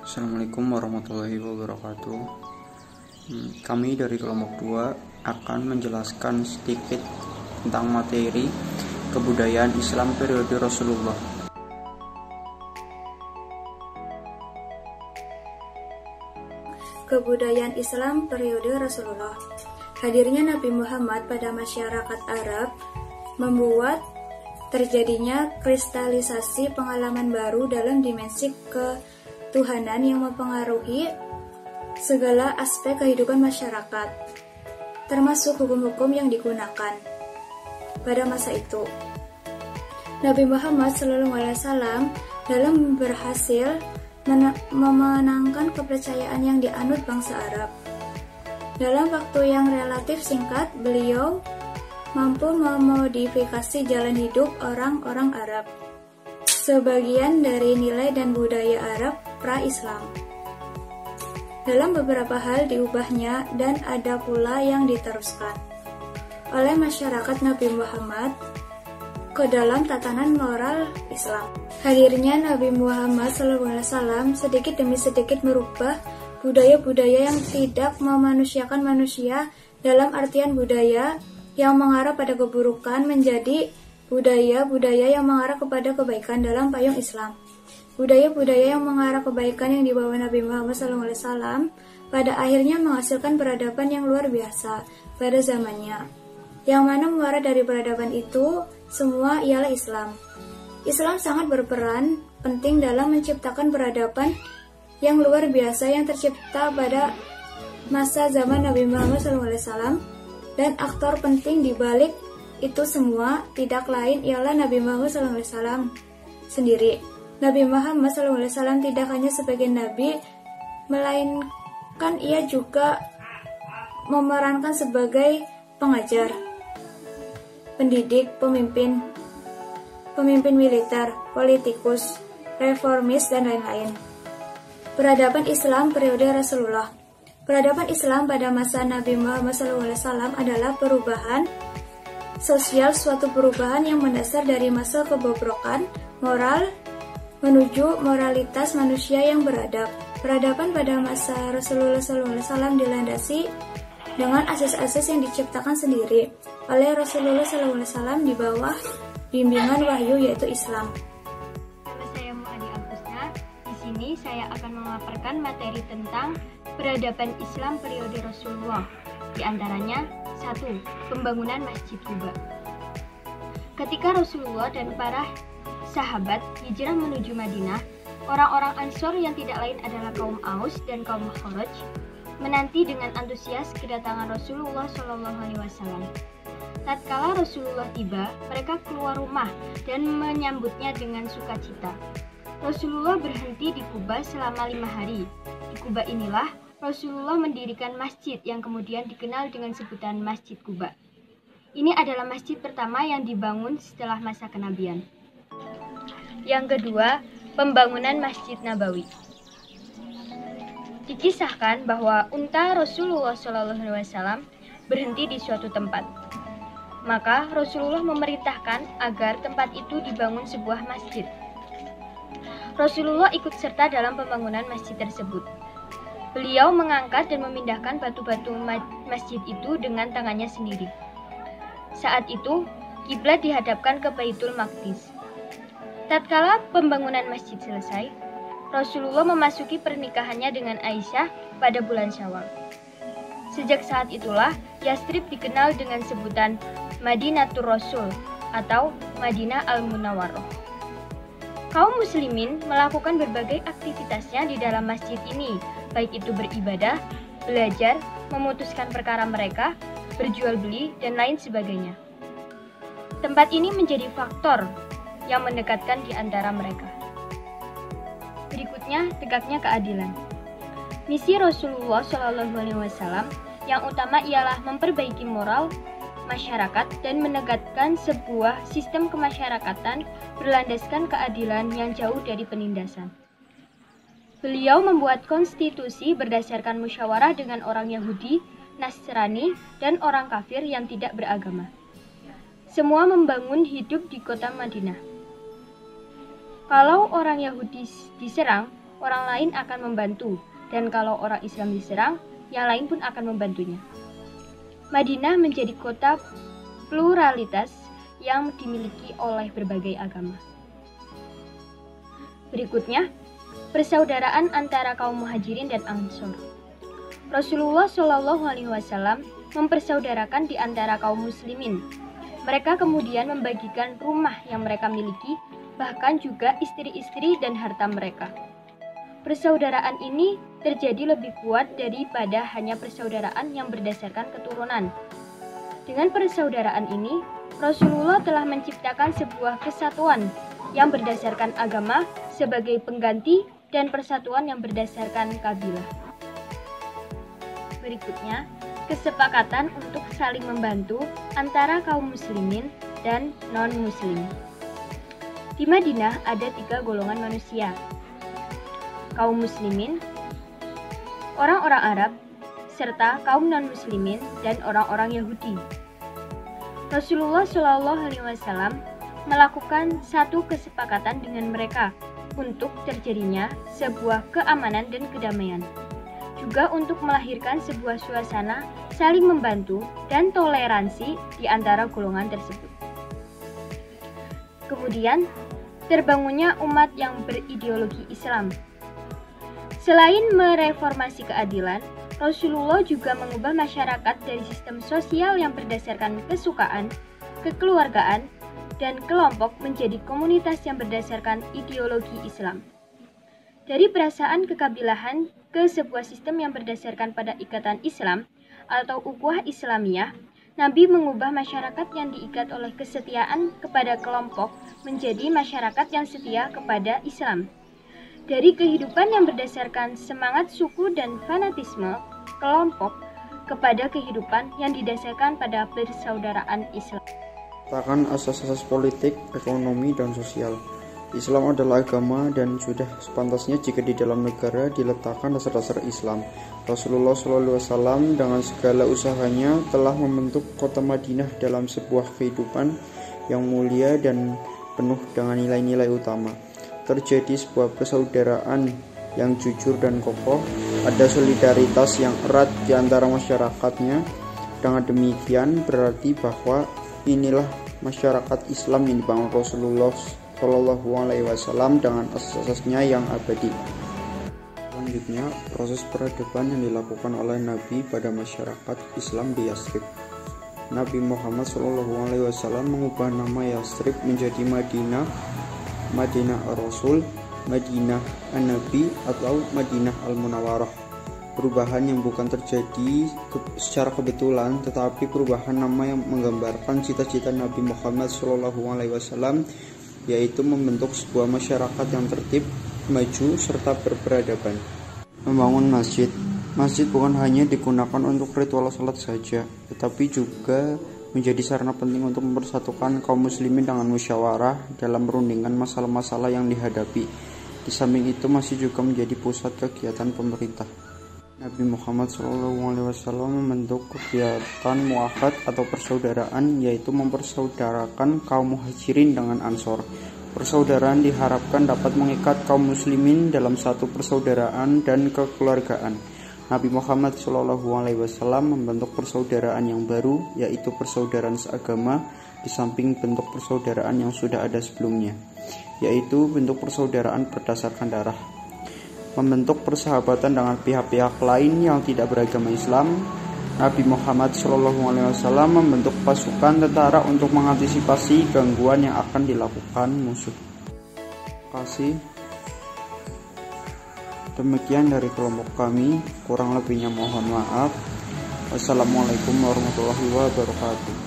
Assalamualaikum warahmatullahi wabarakatuh. Kami dari kelompok 2 akan menjelaskan sedikit tentang materi kebudayaan Islam periode Rasulullah. Kebudayaan Islam periode Rasulullah. Hadirnya Nabi Muhammad pada masyarakat Arab membuat terjadinya kristalisasi pengalaman baru dalam dimensi ketuhanan yang mempengaruhi segala aspek kehidupan masyarakat, termasuk hukum-hukum yang digunakan pada masa itu. Nabi Muhammad SAW dalam berhasil memenangkan kepercayaan yang dianut bangsa Arab. Dalam waktu yang relatif singkat, beliau mampu memodifikasi jalan hidup orang-orang Arab, sebagian dari nilai dan budaya Arab pra-Islam. Dalam beberapa hal diubahnya dan ada pula yang diteruskan oleh masyarakat Nabi Muhammad ke dalam tatanan moral Islam. Hadirnya Nabi Muhammad SAW sedikit demi sedikit merubah budaya-budaya yang tidak memanusiakan manusia dalam artian budaya yang mengarah pada keburukan menjadi budaya-budaya yang mengarah kepada kebaikan dalam payung Islam. Budaya-budaya yang mengarah kebaikan yang dibawa Nabi Muhammad SAW pada akhirnya menghasilkan peradaban yang luar biasa pada zamannya. Yang mana muara dari peradaban itu semua ialah Islam. Islam sangat berperan penting dalam menciptakan peradaban yang luar biasa yang tercipta pada masa zaman Nabi Muhammad SAW, dan aktor penting di balik itu semua tidak lain ialah Nabi Muhammad SAW sendiri. Nabi Muhammad SAW tidak hanya sebagai nabi, melainkan ia juga memerankan sebagai pengajar, pendidik, pemimpin militer, politikus, reformis, dan lain-lain. Peradaban Islam periode Rasulullah. Peradaban Islam pada masa Nabi Muhammad SAW adalah perubahan sosial, suatu perubahan yang mendasar dari masa kebobrokan moral menuju moralitas manusia yang beradab. Peradaban pada masa Rasulullah SAW dilandasi dengan asas-asas yang diciptakan sendiri oleh Rasulullah SAW di bawah bimbingan wahyu, yaitu Islam. Nama saya Muadi Agusna. Di sini saya akan memaparkan materi tentang peradaban Islam periode Rasulullah. Di antaranya 1. Pembangunan Masjid Quba. Ketika Rasulullah dan para sahabat hijrah menuju Madinah, orang-orang Ansor yang tidak lain adalah kaum Aus dan kaum Kharaj menanti dengan antusias kedatangan Rasulullah SAW. Tatkala Rasulullah tiba, mereka keluar rumah dan menyambutnya dengan sukacita. Rasulullah berhenti di Quba selama 5 hari. Di Quba inilah Rasulullah mendirikan masjid yang kemudian dikenal dengan sebutan Masjid Quba. Ini adalah masjid pertama yang dibangun setelah masa kenabian. Yang kedua, pembangunan Masjid Nabawi. Dikisahkan bahwa unta Rasulullah SAW berhenti di suatu tempat. Maka Rasulullah memerintahkan agar tempat itu dibangun sebuah masjid. Rasulullah ikut serta dalam pembangunan masjid tersebut. Beliau mengangkat dan memindahkan batu-batu masjid itu dengan tangannya sendiri. Saat itu, kiblat dihadapkan ke Baitul Maqdis. Tatkala pembangunan masjid selesai, Rasulullah memasuki pernikahannya dengan Aisyah pada bulan Syawal. Sejak saat itulah Yastrib dikenal dengan sebutan Madinatur Rasul atau Madinah Al-Munawwarah. Kaum muslimin melakukan berbagai aktivitasnya di dalam masjid ini, baik itu beribadah, belajar, memutuskan perkara mereka, berjual beli, dan lain sebagainya. Tempat ini menjadi faktor yang mendekatkan di antara mereka. Berikutnya, tegaknya keadilan. Misi Rasulullah SAW yang utama ialah memperbaiki moral masyarakat dan menegakkan sebuah sistem kemasyarakatan berlandaskan keadilan yang jauh dari penindasan. Beliau membuat konstitusi berdasarkan musyawarah dengan orang Yahudi, Nasrani, dan orang kafir yang tidak beragama. Semua membangun hidup di kota Madinah. Kalau orang Yahudi diserang, orang lain akan membantu, dan kalau orang Islam diserang, yang lain pun akan membantunya. Madinah menjadi kota pluralitas yang dimiliki oleh berbagai agama. Berikutnya, persaudaraan antara kaum Muhajirin dan Ansor. Rasulullah Shallallahu Alaihi Wasallam mempersaudarakan di antara kaum Muslimin. Mereka kemudian membagikan rumah yang mereka miliki, bahkan juga istri-istri dan harta mereka. Persaudaraan ini terjadi lebih kuat daripada hanya persaudaraan yang berdasarkan keturunan. Dengan persaudaraan ini, Rasulullah telah menciptakan sebuah kesatuan yang berdasarkan agama sebagai pengganti dan persatuan yang berdasarkan kabilah. Berikutnya, kesepakatan untuk saling membantu antara kaum muslimin dan non-muslim. Di Madinah ada 3 golongan manusia: kaum muslimin, orang-orang Arab, serta kaum non-muslimin dan orang-orang Yahudi. Rasulullah Shallallahu Alaihi Wasallam melakukan satu kesepakatan dengan mereka untuk terjadinya sebuah keamanan dan kedamaian, juga untuk melahirkan sebuah suasana saling membantu dan toleransi di antara golongan tersebut. Kemudian, terbangunnya umat yang berideologi Islam. Selain mereformasi keadilan, Rasulullah juga mengubah masyarakat dari sistem sosial yang berdasarkan kesukaan, kekeluargaan, dan kelompok menjadi komunitas yang berdasarkan ideologi Islam. Dari perasaan kekabilahan ke sebuah sistem yang berdasarkan pada ikatan Islam atau ukhuwah Islamiyah, Nabi mengubah masyarakat yang diikat oleh kesetiaan kepada kelompok menjadi masyarakat yang setia kepada Islam. Dari kehidupan yang berdasarkan semangat suku dan fanatisme kelompok kepada kehidupan yang didasarkan pada persaudaraan Islam. Letakkan asas-asas politik, ekonomi, dan sosial. Islam adalah agama dan sudah sepantasnya jika di dalam negara diletakkan dasar-dasar Islam. Rasulullah SAW dengan segala usahanya telah membentuk kota Madinah dalam sebuah kehidupan yang mulia dan penuh dengan nilai-nilai utama. Terjadi sebuah persaudaraan yang jujur dan kokoh, ada solidaritas yang erat di antara masyarakatnya. Dengan demikian berarti bahwa inilah masyarakat Islam yang dibangun Rasulullah Shallallahu Alaihi Wasallam dengan asas-asasnya yang abadi. Selanjutnya, proses peradaban yang dilakukan oleh Nabi pada masyarakat Islam di Yathrib. Nabi Muhammad Shallallahu Alaihi Wasallam mengubah nama Yathrib menjadi Madinah, Madinah Ar-Rasul, Madinah An-Nabi atau Madinah Al-Munawwarah. Perubahan yang bukan terjadi secara kebetulan, tetapi perubahan nama yang menggambarkan cita-cita Nabi Muhammad SAW, yaitu membentuk sebuah masyarakat yang tertib, maju, serta berperadaban. Membangun masjid. Masjid bukan hanya digunakan untuk ritual salat saja, tetapi juga menjadi sarana penting untuk mempersatukan kaum muslimin dengan musyawarah dalam merundingkan masalah-masalah yang dihadapi. Di samping itu masih juga menjadi pusat kegiatan pemerintah. Nabi Muhammad SAW membentuk kegiatan muahad atau persaudaraan, yaitu mempersaudarakan kaum Muhajirin dengan Ansor. Persaudaraan diharapkan dapat mengikat kaum muslimin dalam satu persaudaraan dan kekeluargaan. Nabi Muhammad SAW membentuk persaudaraan yang baru, yaitu persaudaraan seagama, di samping bentuk persaudaraan yang sudah ada sebelumnya, yaitu bentuk persaudaraan berdasarkan darah. Membentuk persahabatan dengan pihak-pihak lain yang tidak beragama Islam. Nabi Muhammad SAW membentuk pasukan tentara untuk mengantisipasi gangguan yang akan dilakukan musuh. Terima kasih. Demikian dari kelompok kami, kurang lebihnya mohon maaf. Wassalamualaikum warahmatullahi wabarakatuh.